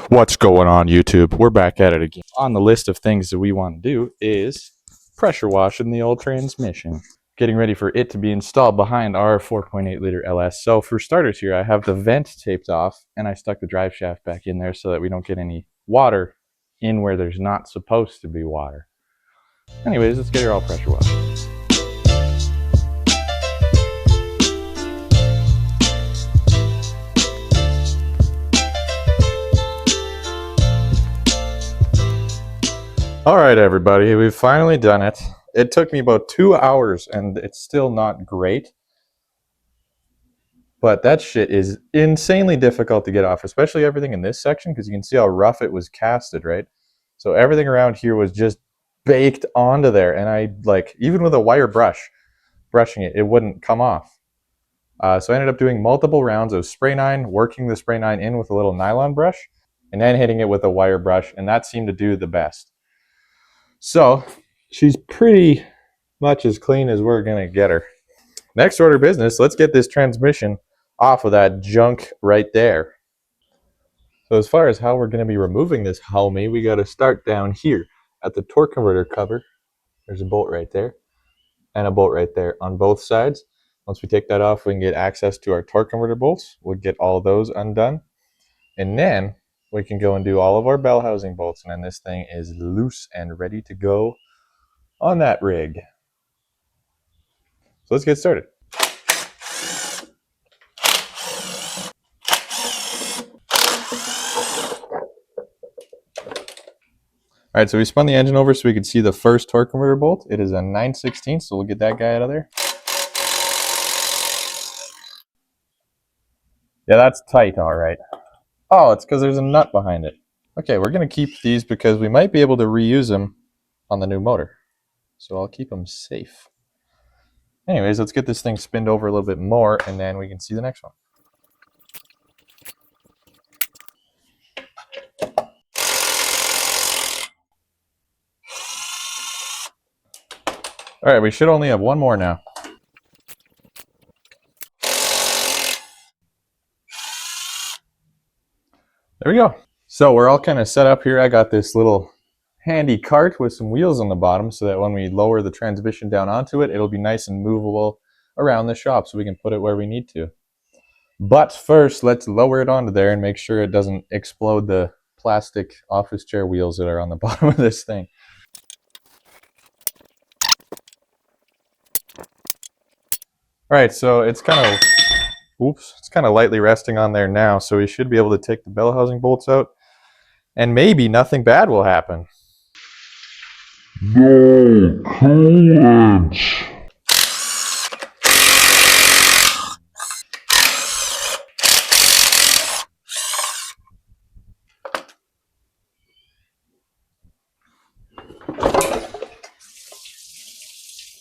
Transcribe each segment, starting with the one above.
What's going on, YouTube? We're back at it again. On the list of things that we want to do is pressure washing the old transmission. Getting ready for it to be installed behind our 4.8 liter LS. So for starters here, I have the vent taped off and I stuck the drive shaft back in there so that we don't get any water in where there's not supposed to be water. Anyways, let's get her all pressure washed. All right, everybody, we've finally done it. It took me about 2 hours and it's still not great. But that shit is insanely difficult to get off, especially everything in this section, because you can see how rough it was casted, right? So everything around here was just baked onto there. And I, like, even with a wire brush, brushing it, it wouldn't come off. So I ended up doing multiple rounds of spray nine, working the spray nine in with a little nylon brush, and then hitting it with a wire brush. And that seemed to do the best. So she's pretty much as clean as we're going to get her. Next order of business, let's get this transmission off of that junk right there. So as far as how we're going to be removing this homie, we got to start down here at the torque converter cover. There's a bolt right there and a bolt right there on both sides. Once we take that off, we can get access to our torque converter bolts. We'll get all those undone. And then we can go and do all of our bell housing bolts. And then this thing is loose and ready to go on that rig. So let's get started. All right, so we spun the engine over so we could see the first torque converter bolt. It is a 9/16, so we'll get that guy out of there. Yeah, that's tight, all right. Oh, it's because there's a nut behind it. Okay, we're going to keep these because we might be able to reuse them on the new motor. So I'll keep them safe. Anyways, let's get this thing spinned over a little bit more, and then we can see the next one. All right, we should only have one more now. There we go. So we're all kind of set up here. I got this little handy cart with some wheels on the bottom so that when we lower the transmission down onto it, it'll be nice and movable around the shop so we can put it where we need to. But first, let's lower it onto there and make sure it doesn't explode the plastic office chair wheels that are on the bottom of this thing. All right, so it's kind of lightly resting on there now, so we should be able to take the bell housing bolts out, and maybe nothing bad will happen. No coolant.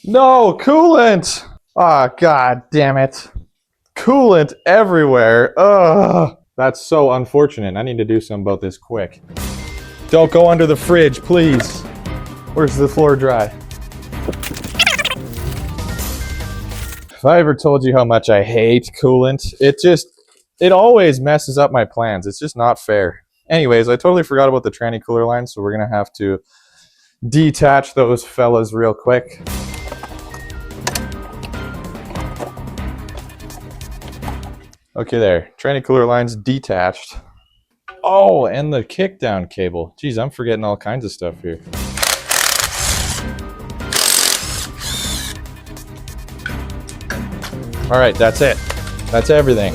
No coolant! Ah, oh, god damn it. Coolant everywhere. Ugh. That's so unfortunate. I need to do something about this quick. Don't go under the fridge, please. Where's the floor dry? If I ever told you how much I hate coolant, it always messes up my plans. It's just not fair. Anyways, I totally forgot about the tranny cooler line, so we're going to have to detach those fellas real quick. Okay, there. Tranny cooler line's detached. Oh, and the kickdown cable. Geez, I'm forgetting all kinds of stuff here. All right, that's it. That's everything.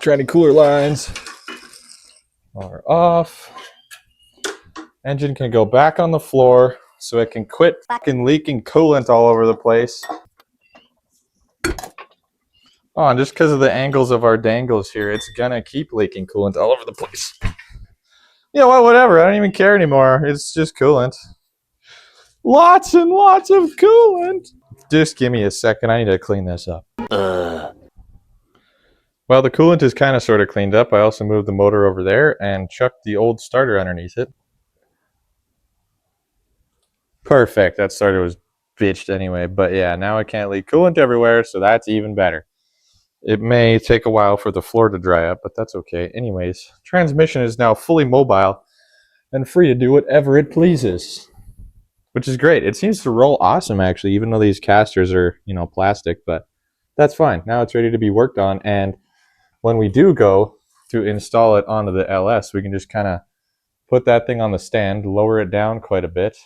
Tranny cooler lines are off. Engine can go back on the floor so it can quit fucking leaking coolant all over the place. Oh, and just because of the angles of our dangles here, it's gonna keep leaking coolant all over the place. You know what, whatever, I don't even care anymore. It's just coolant. Lots and lots of coolant. Just give me a second, I need to clean this up. Well, the coolant is kind of sort of cleaned up. I also moved the motor over there and chucked the old starter underneath it. Perfect, that starter was bitched anyway, but yeah, now I can't leak coolant everywhere, so that's even better. It may take a while for the floor to dry up, but that's okay. Anyways, transmission is now fully mobile and free to do whatever it pleases, which is great. It seems to roll awesome, actually, even though these casters are, plastic, but that's fine. Now it's ready to be worked on, and when we do go to install it onto the LS, we can just kind of put that thing on the stand, lower it down quite a bit,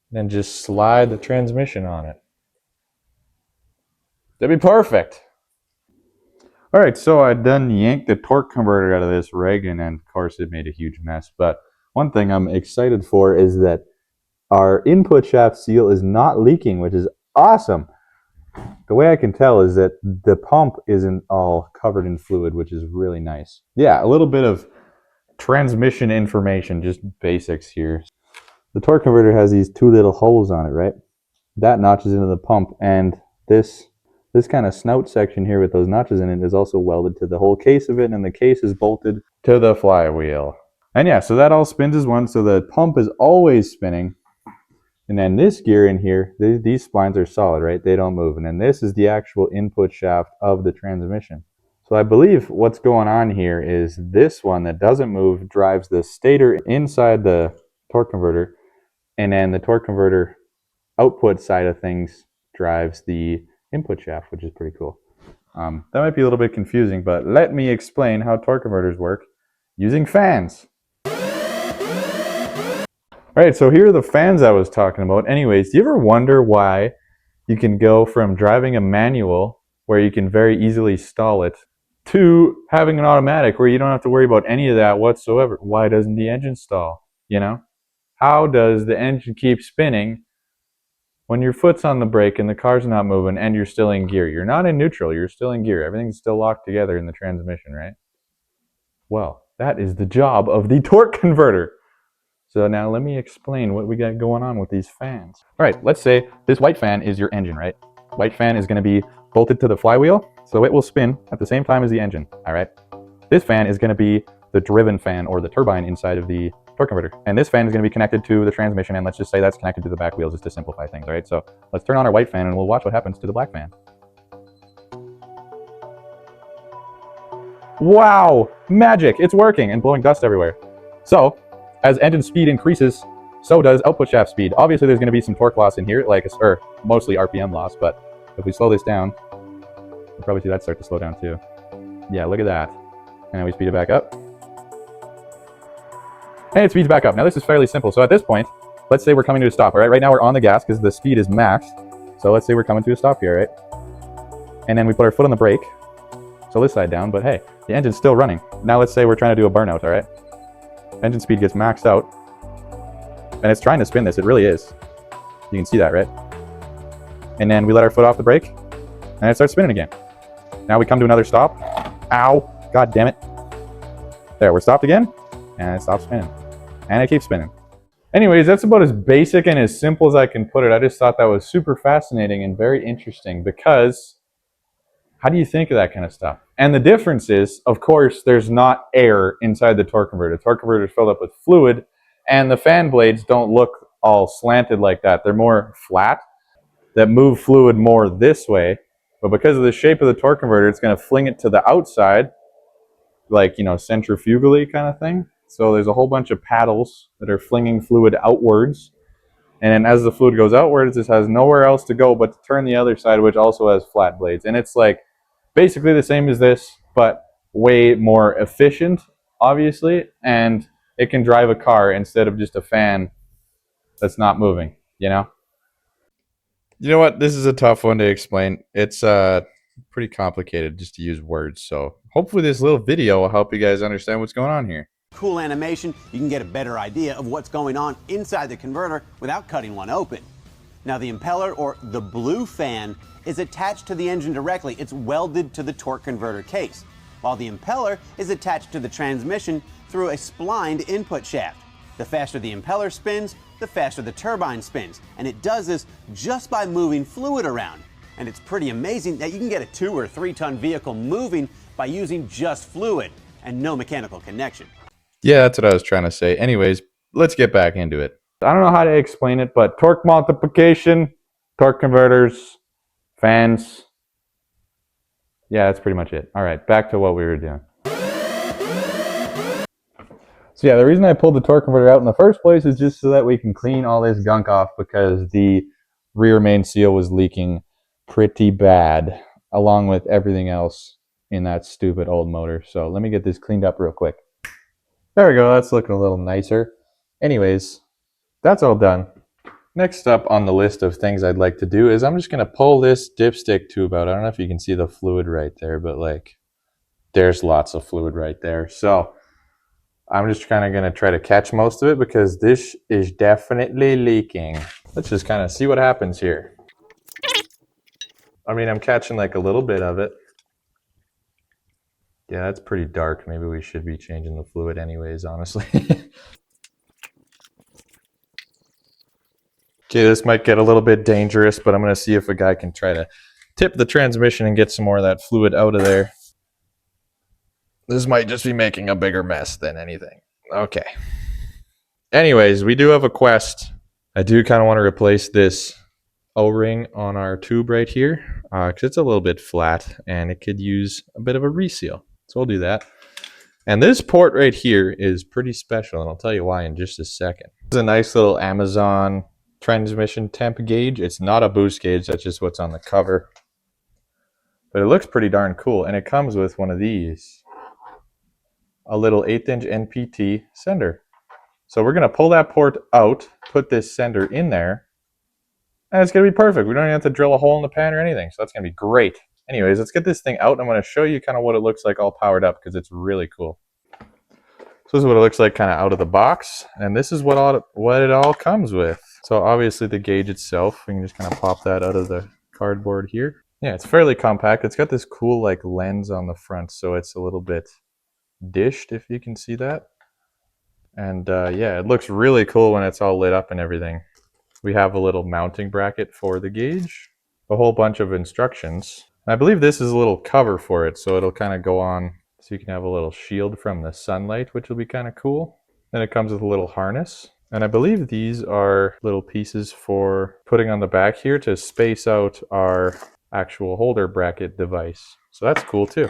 and then just slide the transmission on it. That'd be perfect. All right, so I done yanked the torque converter out of this rig, and of course it made a huge mess. But one thing I'm excited for is that our input shaft seal is not leaking, which is awesome. The way I can tell is that the pump isn't all covered in fluid, which is really nice. Yeah, a little bit of transmission information, just basics here. The torque converter has these two little holes on it, right? That notches into the pump, and this kind of snout section here with those notches in it is also welded to the whole case of it, and the case is bolted to the flywheel. And yeah, so that all spins as one, so the pump is always spinning. And then this gear in here, these splines are solid, right? They don't move. And then this is the actual input shaft of the transmission. So I believe what's going on here is this one that doesn't move drives the stator inside the torque converter, and then the torque converter output side of things drives the input shaft, which is pretty cool. That might be a little bit confusing, but let me explain how torque converters work using fans. All right, so here are the fans I was talking about. Anyways, do you ever wonder why you can go from driving a manual, where you can very easily stall it, to having an automatic where you don't have to worry about any of that whatsoever? Why doesn't the engine stall? How does the engine keep spinning when your foot's on the brake and the car's not moving and you're still in gear? You're not in neutral, you're still in gear. Everything's still locked together in the transmission, right? Well, that is the job of the torque converter. So now let me explain what we got going on with these fans. All right, let's say this white fan is your engine, right? White fan is going to be bolted to the flywheel, so it will spin at the same time as the engine, all right? This fan is going to be the driven fan, or the turbine inside of the torque converter. And this fan is going to be connected to the transmission, and let's just say that's connected to the back wheels just to simplify things, all right? So let's turn on our white fan and we'll watch what happens to the black fan. Wow, magic, it's working and blowing dust everywhere. So as engine speed increases, so does output shaft speed. Obviously there's going to be some torque loss in here, or mostly RPM loss, but if we slow this down, we'll probably see that start to slow down too. Yeah, look at that. And then we speed it back up. And it speeds back up. Now this is fairly simple. So at this point, let's say we're coming to a stop, all right? Right now we're on the gas because the speed is max. So let's say we're coming to a stop here, right? And then we put our foot on the brake. So this side down, but hey, the engine's still running. Now let's say we're trying to do a burnout, all right? Engine speed gets maxed out, and it's trying to spin this. It really is. You can see that, right? And then we let our foot off the brake, and it starts spinning again. Now we come to another stop. Ow! God damn it. There, we're stopped again, and it stops spinning. And it keeps spinning. Anyways, that's about as basic and as simple as I can put it. I just thought that was super fascinating and very interesting, because how do you think of that kind of stuff? And the difference is, of course, there's not air inside the torque converter. The torque converter is filled up with fluid, and the fan blades don't look all slanted like that. They're more flat, that move fluid more this way. But because of the shape of the torque converter, it's going to fling it to the outside, like, centrifugally kind of thing. So there's a whole bunch of paddles that are flinging fluid outwards. And as the fluid goes outwards, it has nowhere else to go but to turn the other side, which also has flat blades. And it's like basically the same as this, but way more efficient, obviously. And it can drive a car instead of just a fan that's not moving, You know what? This is a tough one to explain. It's pretty complicated just to use words. So hopefully this little video will help you guys understand what's going on here. Cool animation, you can get a better idea of what's going on inside the converter without cutting one open. Now the impeller, or the blue fan, is attached to the engine directly. It's welded to the torque converter case, while the impeller is attached to the transmission through a splined input shaft. The faster the impeller spins, the faster the turbine spins, and it does this just by moving fluid around. And it's pretty amazing that you can get a 2 or 3 ton vehicle moving by using just fluid and no mechanical connection. Yeah, that's what I was trying to say. Anyways, let's get back into it. I don't know how to explain it, but torque multiplication, torque converters, fans. Yeah, that's pretty much it. All right, back to what we were doing. So yeah, the reason I pulled the torque converter out in the first place is just so that we can clean all this gunk off, because the rear main seal was leaking pretty bad, along with everything else in that stupid old motor. So let me get this cleaned up real quick. There we go, that's looking a little nicer. Anyways, that's all done. Next up on the list of things I'd like to do is I'm just going to pull this dipstick tube out. I don't know if you can see the fluid right there, but like there's lots of fluid right there. So I'm just kind of going to try to catch most of it because this is definitely leaking. Let's just kind of see what happens here. I mean, I'm catching like a little bit of it. Yeah, that's pretty dark. Maybe we should be changing the fluid anyways, honestly. Okay, this might get a little bit dangerous, but I'm going to see if a guy can try to tip the transmission and get some more of that fluid out of there. This might just be making a bigger mess than anything. Okay. Anyways, we do have a quest. I do kind of want to replace this O-ring on our tube right here because it's a little bit flat and it could use a bit of a reseal. So we'll do that. And this port right here is pretty special, and I'll tell you why in just a second. It's a nice little Amazon transmission temp gauge. It's not a boost gauge, that's just what's on the cover. But it looks pretty darn cool, and it comes with one of these. A little 1/8 inch NPT sender. So we're going to pull that port out, put this sender in there, and it's going to be perfect. We don't even have to drill a hole in the pan or anything, so that's going to be great. Anyways, let's get this thing out, and I'm going to show you kind of what it looks like all powered up because it's really cool. So this is what it looks like kind of out of the box, and this is what it all comes with. So obviously the gauge itself, we can just kind of pop that out of the cardboard here. Yeah, it's fairly compact. It's got this cool like lens on the front, so it's a little bit dished, if you can see that. And yeah, it looks really cool when it's all lit up and everything. We have a little mounting bracket for the gauge, a whole bunch of instructions. I believe this is a little cover for it, so it'll kind of go on so you can have a little shield from the sunlight, which will be kind of cool. Then it comes with a little harness. And I believe these are little pieces for putting on the back here to space out our actual holder bracket device. So that's cool too.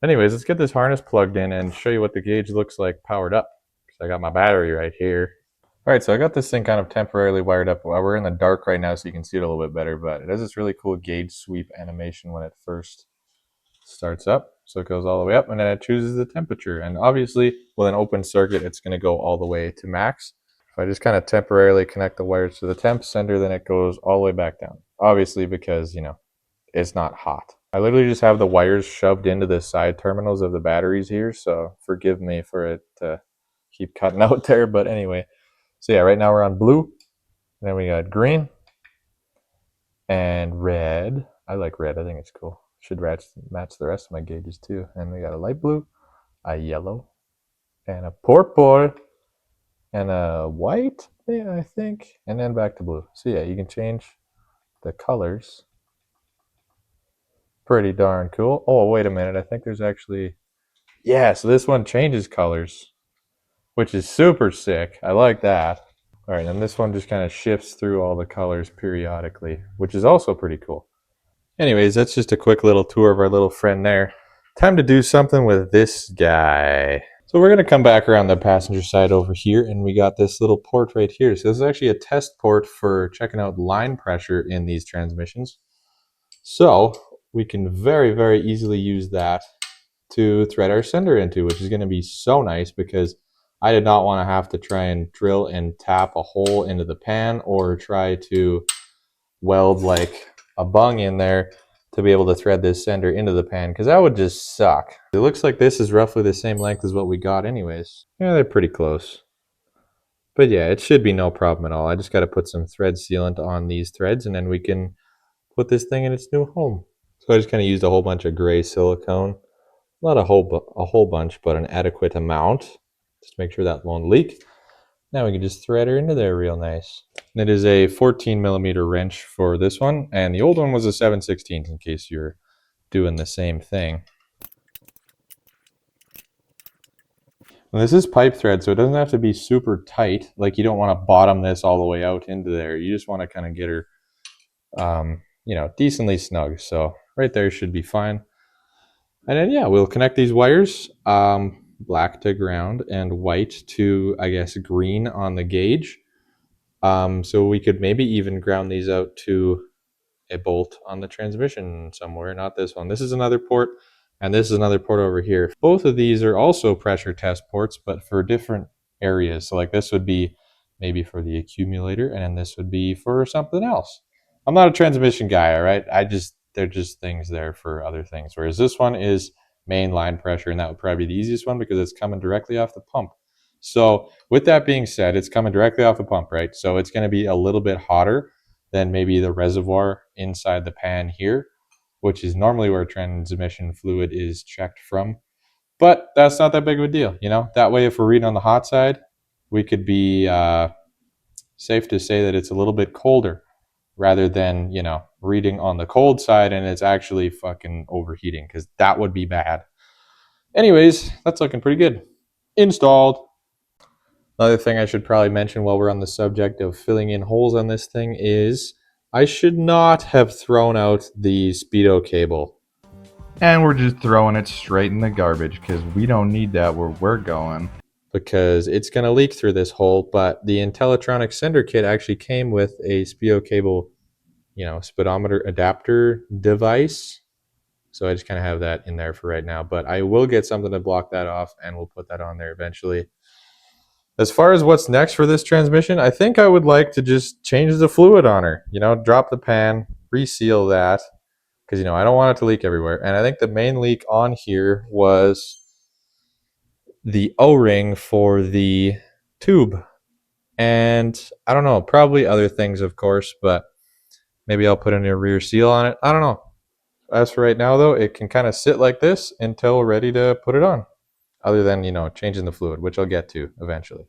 Anyways, let's get this harness plugged in and show you what the gauge looks like powered up. So I got my battery right here. All right, so I got this thing kind of temporarily wired up. Well, we're in the dark right now, so you can see it a little bit better, but it has this really cool gauge sweep animation when it first starts up. So it goes all the way up, and then it chooses the temperature. And obviously, with an open circuit, it's going to go all the way to max. If I just kind of temporarily connect the wires to the temp sender, then it goes all the way back down. Obviously, because, you know, it's not hot. I literally just have the wires shoved into the side terminals of the batteries here, so forgive me for it to keep cutting out there, but anyway. So yeah, right now we're on blue, and then we got green, and red. I like red, I think it's cool. Should match the rest of my gauges too. And we got a light blue, a yellow, and a purple, and a white, yeah, I think, and then back to blue. So yeah, you can change the colors. Pretty darn cool. Oh, wait a minute, I think there's actually, yeah, so this one changes colors, which is super sick. I like that. All right, and this one just kind of shifts through all the colors periodically, which is also pretty cool. Anyways, that's just a quick little tour of our little friend there. Time to do something with this guy. So we're going to come back around the passenger side over here, and we got this little port right here. So this is actually a test port for checking out line pressure in these transmissions. So we can very, very easily use that to thread our sender into, which is going to be so nice because I did not want to have to try and drill and tap a hole into the pan or try to weld like a bung in there to be able to thread this sender into the pan, because that would just suck. It looks like this is roughly the same length as what we got anyways. Yeah, they're pretty close. But yeah, it should be no problem at all. I just got to put some thread sealant on these threads, and then we can put this thing in its new home. So I just kind of used a whole bunch of gray silicone. Not a whole bunch, but an adequate amount. Just make sure that won't leak. Now we can just thread her into there real nice. And it is a 14 millimeter wrench for this one, and the old one was a 7/16 in case you're doing the same thing. And this is pipe thread, so it doesn't have to be super tight. Like, you don't want to bottom this all the way out into there. You just want to kind of get her, you know, decently snug. So right there should be fine. And then, yeah, we'll connect these wires, black to ground and white to, I guess, green on the gauge. So we could maybe even ground these out to a bolt on the transmission somewhere, not this one. This is another port, and this is another port over here. Both of these are also pressure test ports, but for different areas. So like this would be maybe for the accumulator, and this would be for something else. I'm not a transmission guy, all right? They're just things there for other things. Whereas this one is main line pressure, and that would probably be the easiest one because it's coming directly off the pump. So with that being said, it's coming directly off the pump, right? So it's going to be a little bit hotter than maybe the reservoir inside the pan here, which is normally where transmission fluid is checked from. But that's not that big of a deal, you know? That way, if we're reading on the hot side, we could be safe to say that it's a little bit colder rather than, you know, reading on the cold side and it's actually fucking overheating, because that would be bad. Anyways, that's looking pretty good. Installed. Another thing I should probably mention while we're on the subject of filling in holes on this thing is I should not have thrown out the speedo cable. And we're just throwing it straight in the garbage because we don't need that where we're going. Because it's going to leak through this hole, but the Intellitronic sender kit actually came with a speedo cable, you know, speedometer adapter device. So I just kind of have that in there for right now, but I will get something to block that off and we'll put that on there eventually. As far as what's next for this transmission, I think I would like to just change the fluid on her. You know, drop the pan, reseal that, because, you know, I don't want it to leak everywhere. And I think the main leak on here was the O-ring for the tube. And I don't know, probably other things, of course, but maybe I'll put in a rear seal on it. I don't know. As for right now, though, it can kind of sit like this until we're ready to put it on. Other than, you know, changing the fluid, which I'll get to eventually.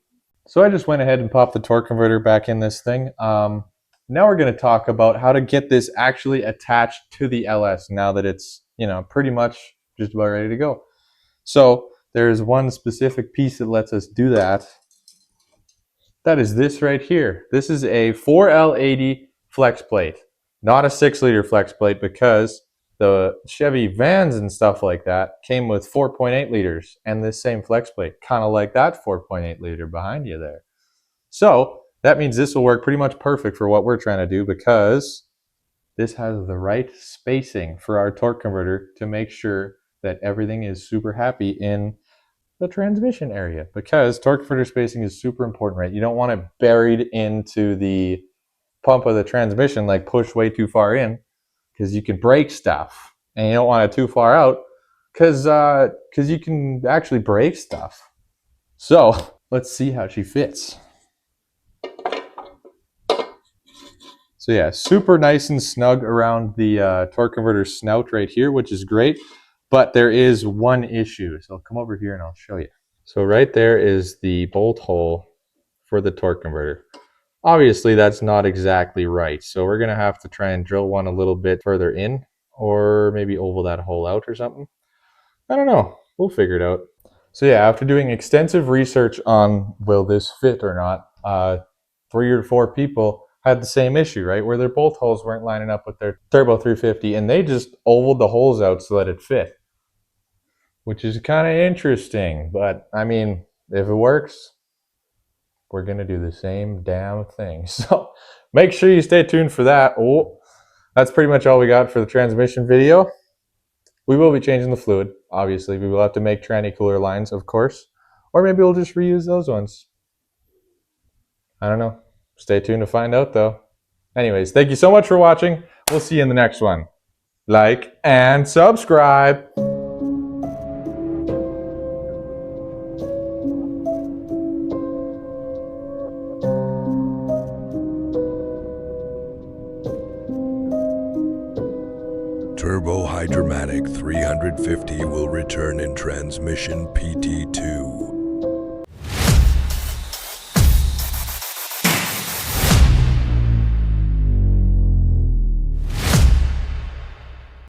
So I just went ahead and popped the torque converter back in this thing. Now we're going to talk about how to get this actually attached to the LS now that it's, you know, pretty much just about ready to go. So there's one specific piece that lets us do that. That is this right here. This is a 4L80 flex plate, not a 6-liter flex plate, because the Chevy vans and stuff like that came with 4.8 liters and this same flex plate, kind of like that 4.8 liter behind you there. So that means this will work pretty much perfect for what we're trying to do, because this has the right spacing for our torque converter to make sure that everything is super happy in the transmission area, because torque converter spacing is super important, right? You don't want it buried into the pump of the transmission, like pushed way too far in, because you can break stuff, and you don't want it too far out because you can actually break stuff. So let's see how she fits. So yeah, super nice and snug around the torque converter snout right here, which is great. But there is one issue. So I'll come over here and I'll show you. So right there is the bolt hole for the torque converter. Obviously, that's not exactly right. So we're going to have to try and drill one a little bit further in, or maybe oval that hole out or something. I don't know. We'll figure it out. So yeah, after doing extensive research on will this fit or not, 3 or 4 people had the same issue, right? Where their bolt holes weren't lining up with their Turbo 350, and they just ovaled the holes out so that it fit. Which is kind of interesting, but I mean, if it works, we're going to do the same damn thing. So make sure you stay tuned for that. Oh, that's pretty much all we got for the transmission video. We will be changing the fluid, obviously. We will have to make tranny cooler lines, of course. Or maybe we'll just reuse those ones. I don't know. Stay tuned to find out, though. Anyways, thank you so much for watching. We'll see you in the next one. Like and subscribe. Turbo Hydromatic 350 will return in transmission PT2.